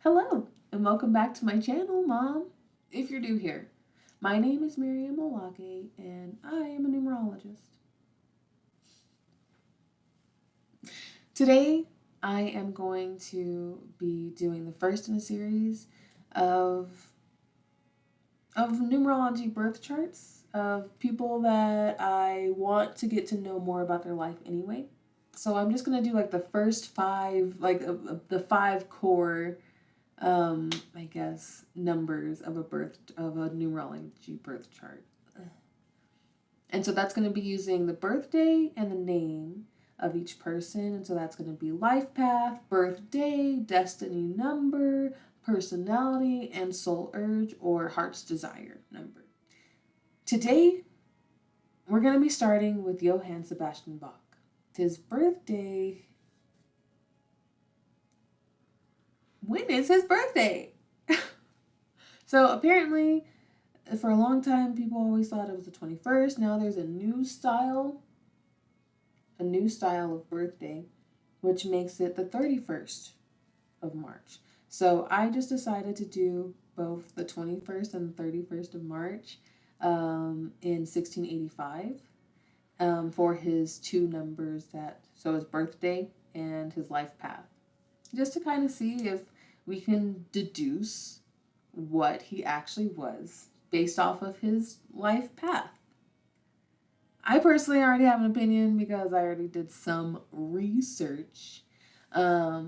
Hello, and welcome back to my channel, Mom. If you're new here, my name is Miriam Olake, and I am a numerologist. Today, I am going to be doing the first in a series of numerology birth charts of people that I want to get to know more about their life anyway. So I'm just gonna do like the first five, like the five core I guess numbers of a numerology birth chart. And so that's going to be using the birthday and the name of each person. And so that's going to be life path, birthday, destiny number, personality, and soul urge or heart's desire number. Today, we're going to be starting with Johann Sebastian Bach. His birthday. When is his birthday? So apparently, for a long time, people always thought it was the 21st. Now there's a new style of birthday, which makes it the 31st of March. So I just decided to do both the 21st and the 31st of March in 1685 for his two numbers so his birthday and his life path. Just to kind of see if we can deduce what he actually was based off of his life path. I personally already have an opinion because I already did some research. But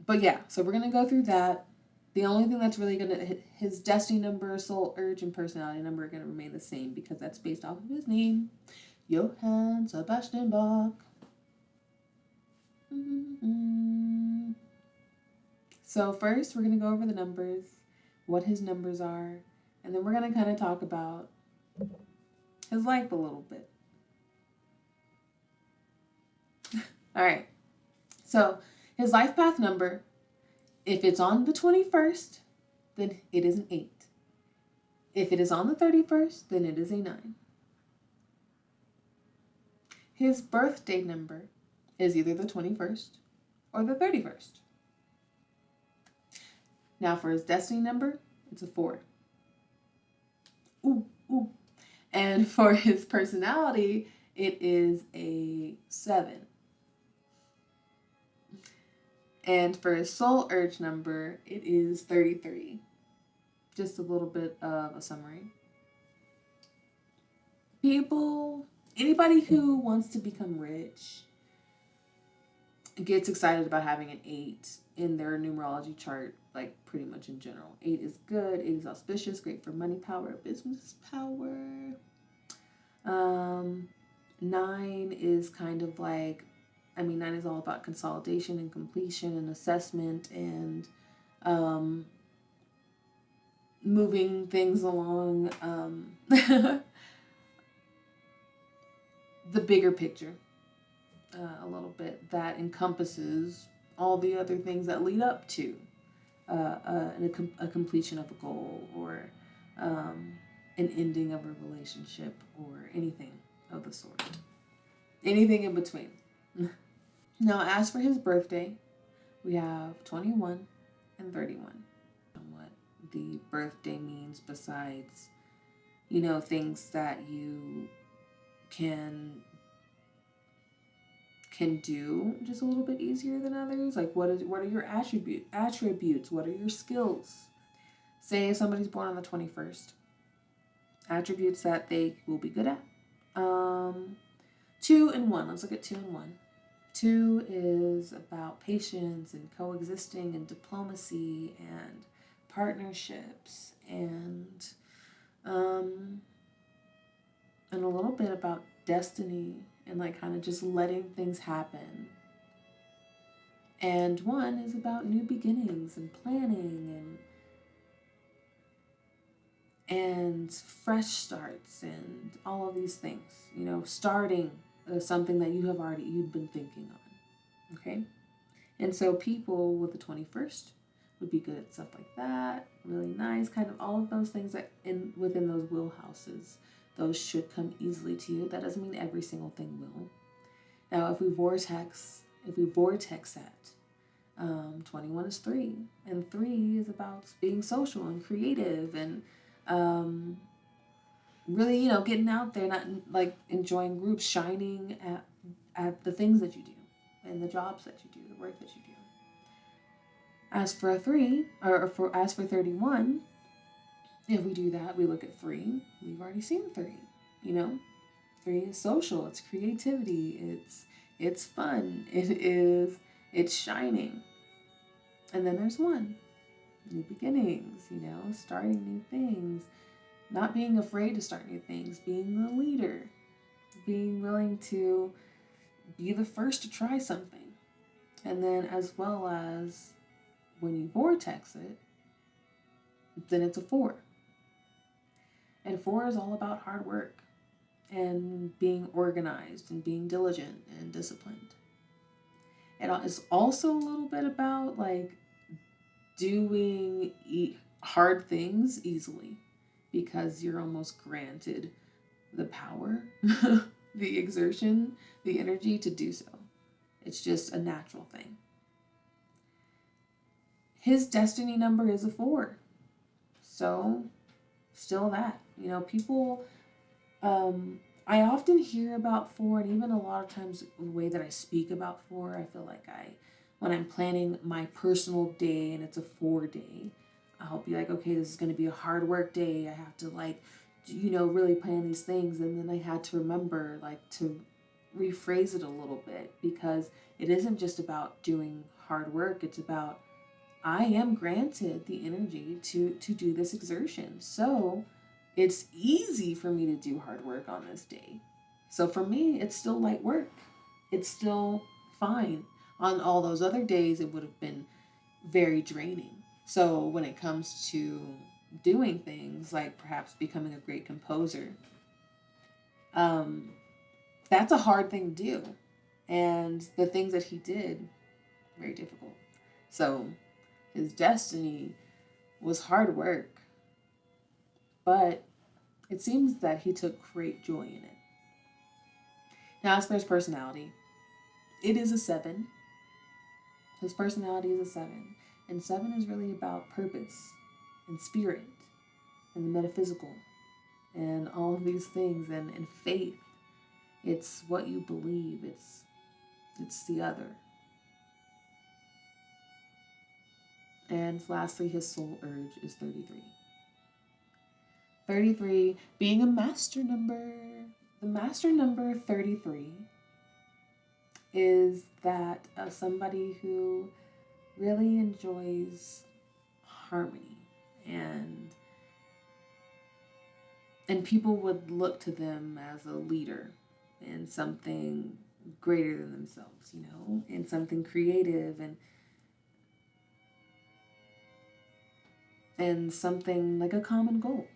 yeah, so we're going to go through that. The only thing that's really going to hit his destiny number, soul urge, and personality number are going to remain the same because that's based off of his name, Johann Sebastian Bach. So first, we're going to go over the numbers, what his numbers are, and then we're going to kind of talk about his life a little bit. All right. So his life path number, if it's on the 21st, then it is an 8. If it is on the 31st, then it is a 9. His birthday number is either the 21st or the 31st. Now for his destiny number, it's a 4. Ooh. And for his personality, it is a 7. And for his soul urge number, it is 33. Just a little bit of a summary. Anybody who wants to become rich gets excited about having an 8 in their numerology chart, like pretty much in general. 8 is good, 8 is auspicious, great for money power, business power. 9 is kind of like, 9 is all about consolidation and completion and assessment and moving things along the bigger picture a little bit that encompasses all the other things that lead up to a completion of a goal or an ending of a relationship or anything of the sort. Anything in between. Now, as for his birthday, we have 21 and 31. And what the birthday means besides, things that you can do just a little bit easier than others. Like what are your attributes? What are your skills? Say if somebody's born on the 21st. Attributes that they will be good at. 2 and 1. Let's look at 2 and 1. 2 is about patience and coexisting and diplomacy and partnerships and a little bit about destiny and like kind of just letting things happen. And 1 is about new beginnings and planning and fresh starts and all of these things, starting something that you've been thinking on. Okay. And so people with the 21st would be good at stuff like that. Really nice, kind of all of those things that within those wheelhouses, those should come easily to you. That doesn't mean every single thing will. Now, if we vortex that, 21 is three, and three is about being social and creative and really, getting out there, not like enjoying groups, shining at the things that you do and the jobs that you do, the work that you do. As for a three, as for 31, if we do that, we look at three. We've already seen three. Three is social. It's creativity. It's fun. It's shining. And then there's one, new beginnings. Starting new things, not being afraid to start new things, being the leader, being willing to be the first to try something, and then as well as when you vortex it, then it's a four. And four is all about hard work and being organized and being diligent and disciplined. And it's also a little bit about like doing hard things easily because you're almost granted the power, the exertion, the energy to do so. It's just a natural thing. His destiny number is a 4. So, still that. People, I often hear about 4, and even a lot of times the way that I speak about 4, I feel like when I'm planning my personal day and it's a 4 day, I'll be like, okay, this is going to be a hard work day. I have to really plan these things. And then I had to remember to rephrase it a little bit, because it isn't just about doing hard work. It's about, I am granted the energy to do this exertion. So it's easy for me to do hard work on this day. So for me, it's still light work. It's still fine. On all those other days, it would have been very draining. So when it comes to doing things like perhaps becoming a great composer, that's a hard thing to do. And the things that he did, very difficult. So his destiny was hard work, but it seems that he took great joy in it. Now, as for his personality, it is a 7. His personality is a 7. And 7 is really about purpose and spirit and the metaphysical and all of these things and faith. It's what you believe. It's the other. And lastly, his soul urge is 33. 33 being a master number. The master number 33 is that of somebody who really enjoys harmony, and people would look to them as a leader and something greater than themselves, and something creative and something like a common goal.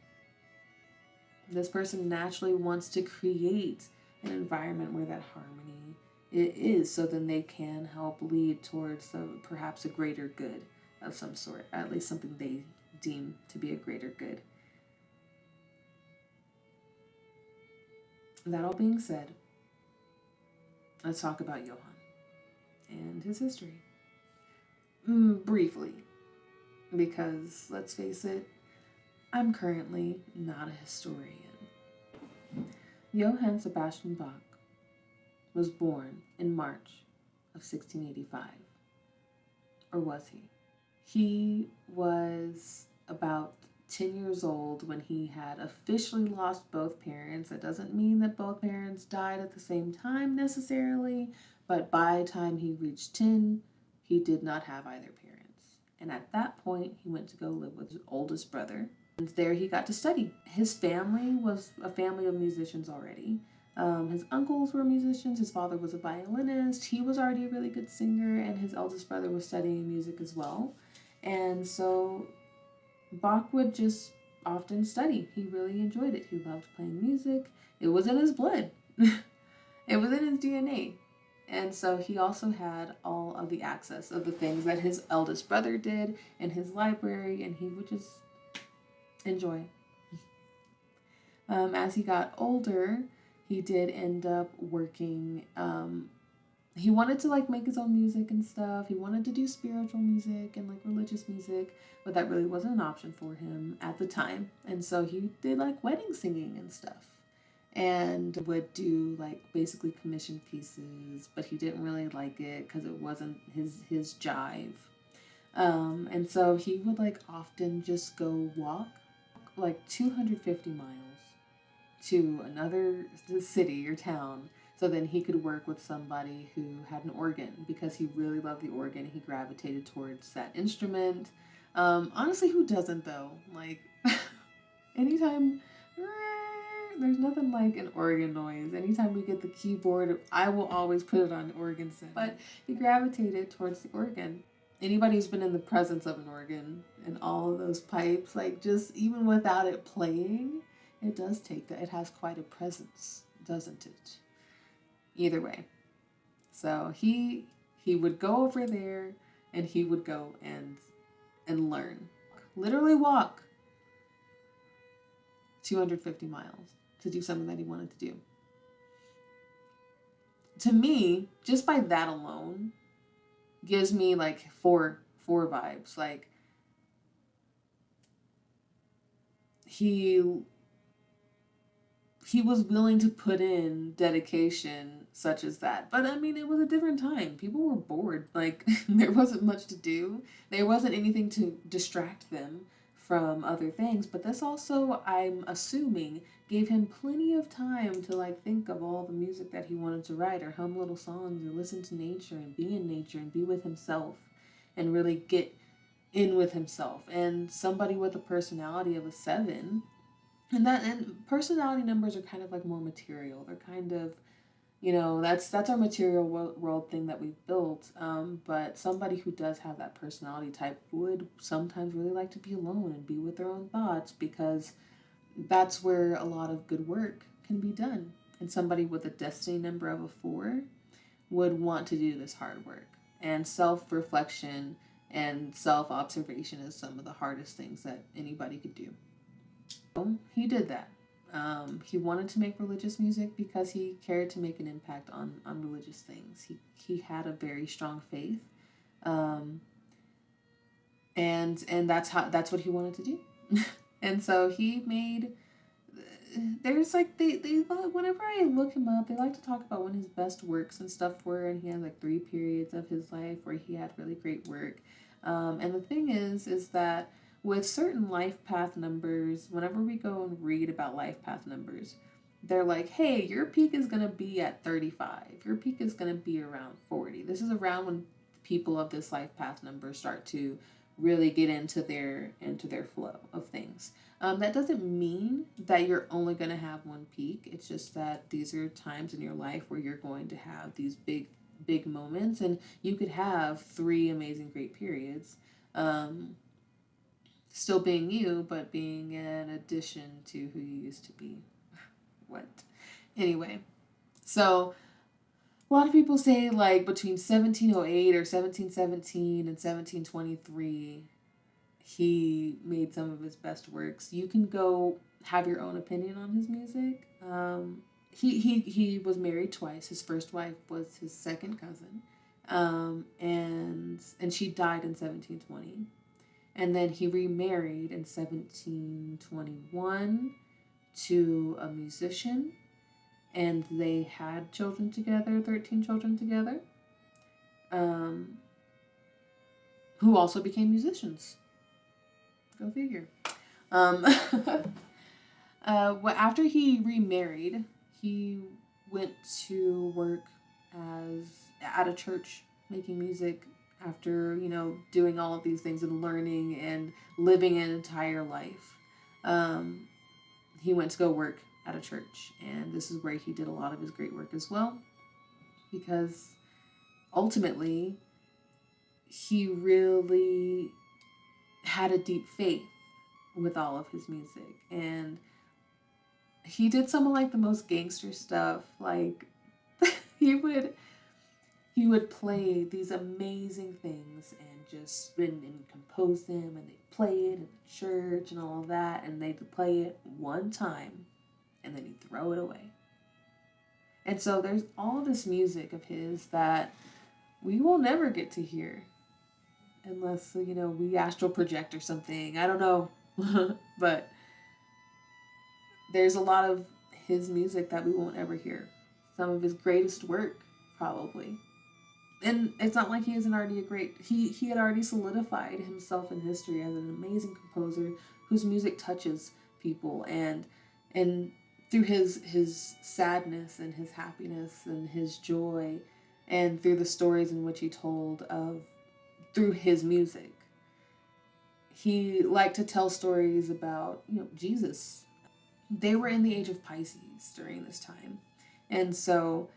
This person naturally wants to create an environment where that harmony it is, so then they can help lead towards perhaps a greater good of some sort, at least something they deem to be a greater good. That all being said, let's talk about Johann and his history. Briefly, because let's face it, I'm currently not a historian. Johann Sebastian Bach was born in March of 1685. Or was he? He was about 10 years old when he had officially lost both parents. That doesn't mean that both parents died at the same time necessarily, but by the time he reached 10, he did not have either parents. And at that point, he went to go live with his oldest brother. And there he got to study. His family was a family of musicians already. His uncles were musicians. His father was a violinist. He was already a really good singer, and his eldest brother was studying music as well. And so Bach would just often study. He really enjoyed it. He loved playing music. It was in his blood. It was in his DNA. And so he also had all of the access of the things that his eldest brother did in his library, and he would just enjoy. As he got older, he did end up working he wanted to like make his own music and stuff. He wanted to do spiritual music and like religious music, but that really wasn't an option for him at the time. And so he did like wedding singing and stuff, and would do like basically commission pieces, but he didn't really like it because it wasn't his jive. And so he would like often just go walk like 250 miles to another city or town, so then he could work with somebody who had an organ, because he really loved the organ. He gravitated towards that instrument. Honestly, who doesn't though? Like, anytime, there's nothing like an organ noise. Anytime we get the keyboard, I will always put it on organ setting. But he gravitated towards the organ. Anybody who's been in the presence of an organ and all of those pipes, like just even without it playing, it does take that. It has quite a presence, doesn't it? Either way. So he would go over there and he would go and learn. Literally walk 250 miles to do something that he wanted to do. To me, just by that alone gives me like four vibes. Like, he was willing to put in dedication such as that. But I mean, it was a different time. People were bored. Like, there wasn't much to do. There wasn't anything to distract them from other things. But this also, I'm assuming, gave him plenty of time to like think of all the music that he wanted to write, or hum little songs, or listen to nature and be in nature and be with himself and really get in with himself. And somebody with a personality of a 7, and personality numbers are kind of like more material. They're kind of, that's our material world thing that we've built. But somebody who does have that personality type would sometimes really like to be alone and be with their own thoughts, because that's where a lot of good work can be done. And somebody with a destiny number of a 4 would want to do this hard work. And self-reflection and self-observation is some of the hardest things that anybody could do. He did that. He wanted to make religious music because he cared to make an impact on religious things. He had a very strong faith, and that's what he wanted to do. And so he made. There's like they whenever I look him up, they like to talk about when his best works and stuff were, and he had like 3 periods of his life where he had really great work. And the thing is that with certain life path numbers, whenever we go and read about life path numbers, they're like, hey, your peak is going to be at 35. Your peak is going to be around 40. This is around when people of this life path number start to really get into their flow of things. That doesn't mean that you're only going to have one peak. It's just that these are times in your life where you're going to have these big moments, and you could have 3 amazing great periods. Still being you, but being an addition to who you used to be. What? Anyway, so a lot of people say like between 1708 or 1717 and 1723, he made some of his best works. You can go have your own opinion on his music. He was married twice. His first wife was his second cousin, and she died in 1720. And then he remarried in 1721 to a musician, and they had children together, 13 children together, who also became musicians. Go figure. After he remarried, he went to work at a church making music, after, doing all of these things and learning and living an entire life. He went to go work at a church, and this is where he did a lot of his great work as well, because ultimately he really had a deep faith with all of his music, and he did some of like the most gangster stuff. Like, he would play these amazing things and just and compose them, and they'd play it in the church and all of that, and they'd play it one time and then he'd throw it away. And so there's all this music of his that we will never get to hear unless, we astral project or something. I don't know. But there's a lot of his music that we won't ever hear. Some of his greatest work, probably. And it's not like he isn't already a great. He had already solidified himself in history as an amazing composer whose music touches people, and through his sadness and his happiness and his joy, and through the stories in which he told of through his music. He liked to tell stories about, Jesus. They were in the age of Pisces during this time. And so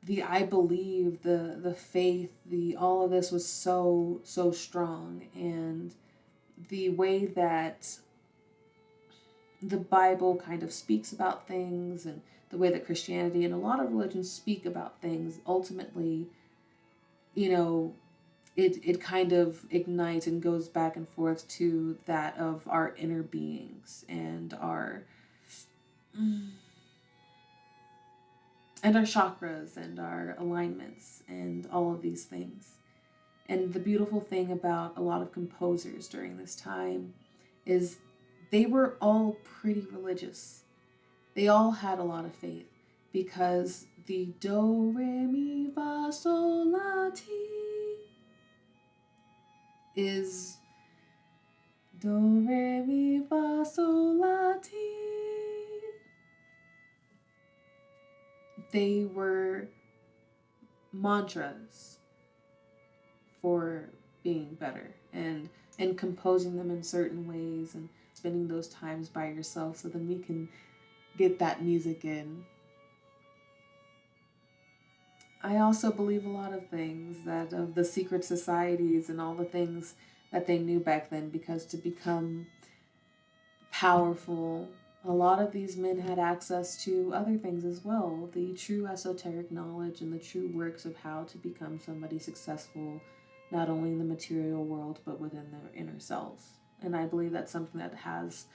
the I believe, the faith, the all of this was so strong, and the way that the Bible kind of speaks about things, and the way that Christianity and a lot of religions speak about things, ultimately, you know, it kind of ignites and goes back and forth to that of our inner beings and our chakras and our alignments and all of these things. And the beautiful thing about a lot of composers during this time is they were all pretty religious. They all had a lot of faith, because the do, re, mi, fa, sol, la, ti is do, re, mi, fa, sol, la, ti. They were mantras for being better, and composing them in certain ways, and spending those times by yourself so then we can get that music in. I also believe a lot of things that of the secret societies and all the things that they knew back then, because to become powerful, a lot of these men had access to other things as well, the true esoteric knowledge and the true works of how to become somebody successful, not only in the material world but within their inner selves. And I believe that's something that has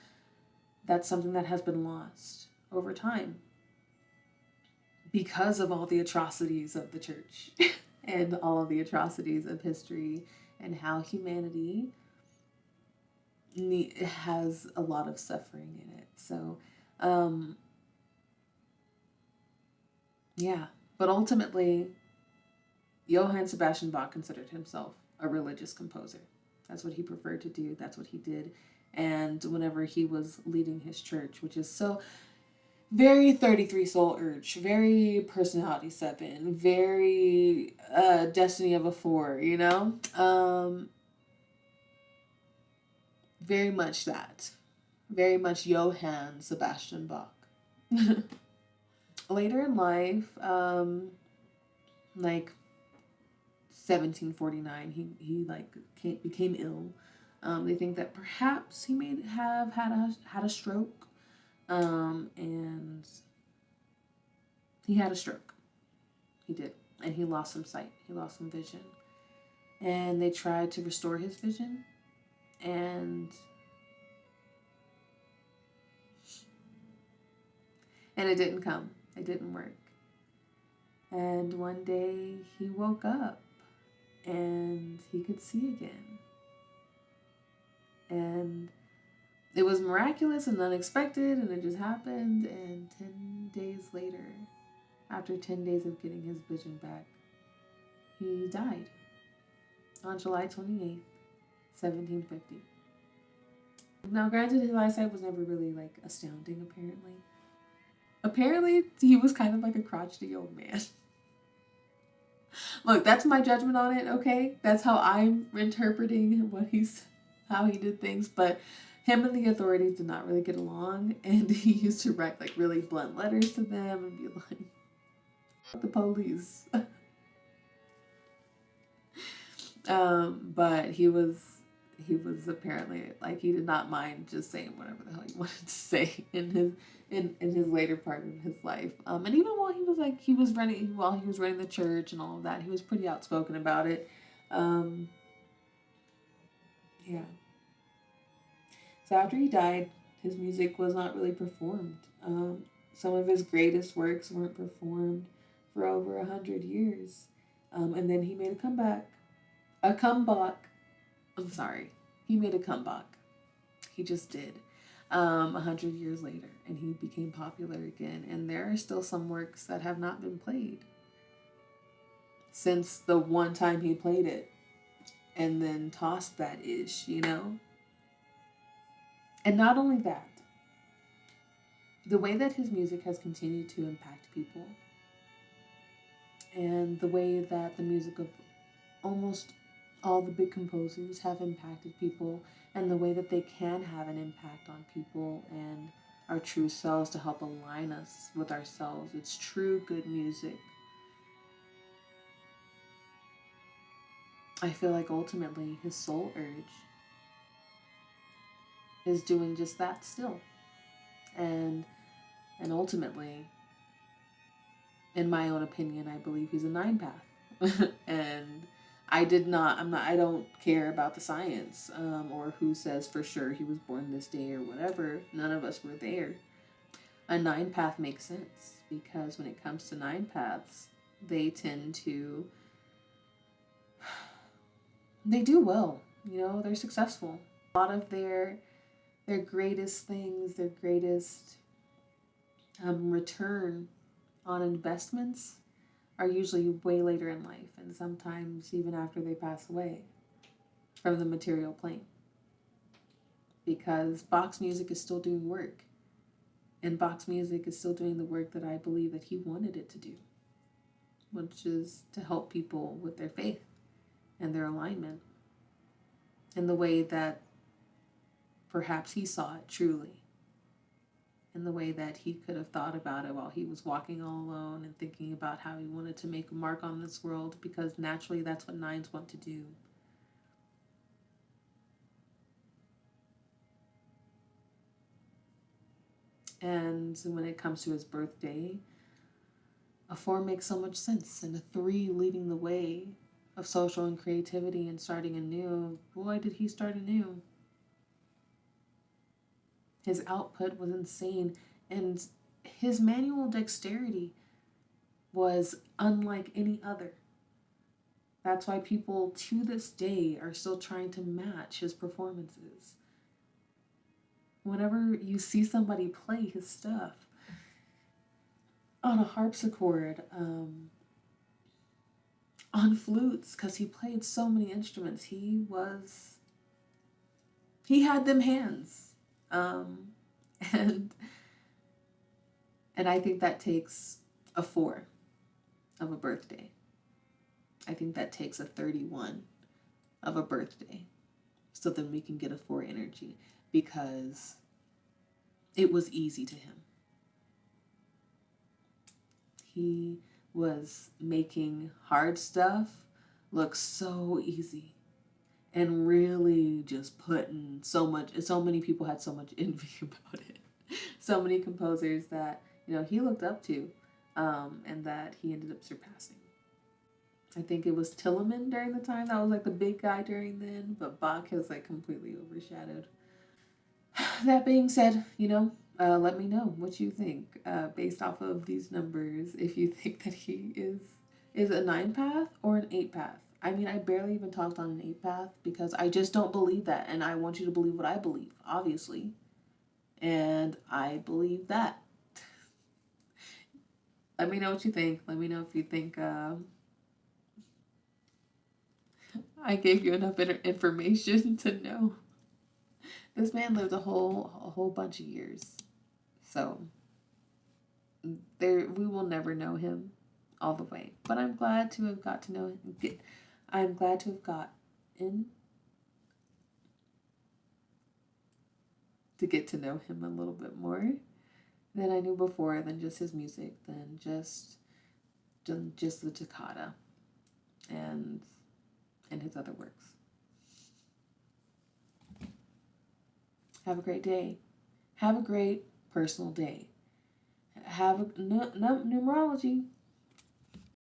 been lost over time because of all the atrocities of the church and all of the atrocities of history, and how humanity has a lot of suffering in it. So, yeah. But ultimately, Johann Sebastian Bach considered himself a religious composer. That's what he preferred to do. That's what he did. And whenever he was leading his church, which is so very 33 Soul Urge, very Personality 7, very Destiny of a 4, very much that. Very much Johann Sebastian Bach. Later in life, like 1749, he became ill. They think that perhaps he may have had a stroke, and he had a stroke. He did, and he lost some sight. He lost some vision, and they tried to restore his vision, and it didn't come. It didn't work. And one day he woke up and he could see again. And it was miraculous and unexpected, and it just happened. And 10 days later, after 10 days of getting his vision back, he died on July 28th, 1750. Now, granted, his eyesight was never really astounding, apparently. Apparently, he was kind of like a crotchety old man. Look, that's my judgment on it, okay? That's how I'm interpreting how he did things. But him and the authorities did not really get along, and he used to write really blunt letters to them and be like, the police. But he was apparently he did not mind just saying whatever the hell he wanted to say in his later part of his life. And even while he was running the church and all of that, he was pretty outspoken about it. Yeah. So after he died, his music was not really performed. Some of his greatest works weren't performed. for over 100 years. And then he made a comeback. A comeback. I'm sorry. He made a comeback. He just did. 100 years later, and he became popular again. And there are still some works that have not been played since the one time he played it and then tossed that ish, you know? And not only that, the way that his music has continued to impact people, and the way that the music of almost all the big composers have impacted people, and the way that they can have an impact on people and our true selves to help align us with ourselves. It's true good music. I feel like ultimately his soul urge is doing just that still. And ultimately, in my own opinion, I believe he's a nine path. And I don't care about the science, or who says for sure he was born this day or whatever. None of us were there. A nine path makes sense because when it comes to nine paths, they tend to, they do well, they're successful. A lot of their greatest things, their greatest return on investments are usually way later in life, and sometimes even after they pass away from the material plane. Because Bach's music is still doing work, and Bach's music is still doing the work that I believe that he wanted it to do, which is to help people with their faith and their alignment in the way that perhaps he saw it truly, in the way that he could have thought about it while he was walking all alone and thinking about how he wanted to make a mark on this world, because naturally that's what nines want to do. And when it comes to his birthday, a 4 makes so much sense, and a 3 leading the way of social and creativity and starting anew. Boy, did he start anew. His output was insane, and his manual dexterity was unlike any other. That's why people to this day are still trying to match his performances. Whenever you see somebody play his stuff on a harpsichord, on flutes, because he played so many instruments, he had them hands. And I think that takes a 4 of a birthday. I think that takes a 31 of a birthday, so then we can get a 4 energy, because it was easy to him. He was making hard stuff look so easy, and really just putting so many people had so much envy about it. So many composers that, he looked up to, and that he ended up surpassing. I think it was Telemann during the time that was like the big guy during then, but Bach has like completely overshadowed. That being said, let me know what you think based off of these numbers. If you think that he is a 9 path or an 8 path. I mean, I barely even talked on an 8 path because I just don't believe that, and I want you to believe what I believe, obviously, and I believe that. Let me know what you think. Let me know if you think I gave you enough information to know. This man lived a whole bunch of years. So we will never know him all the way. But I'm glad to have got to know him. I'm glad to have gotten to get to know him a little bit more than I knew before, than just his music, than just the toccata and his other works. Have a great day. Have a great personal day. Have a numerology.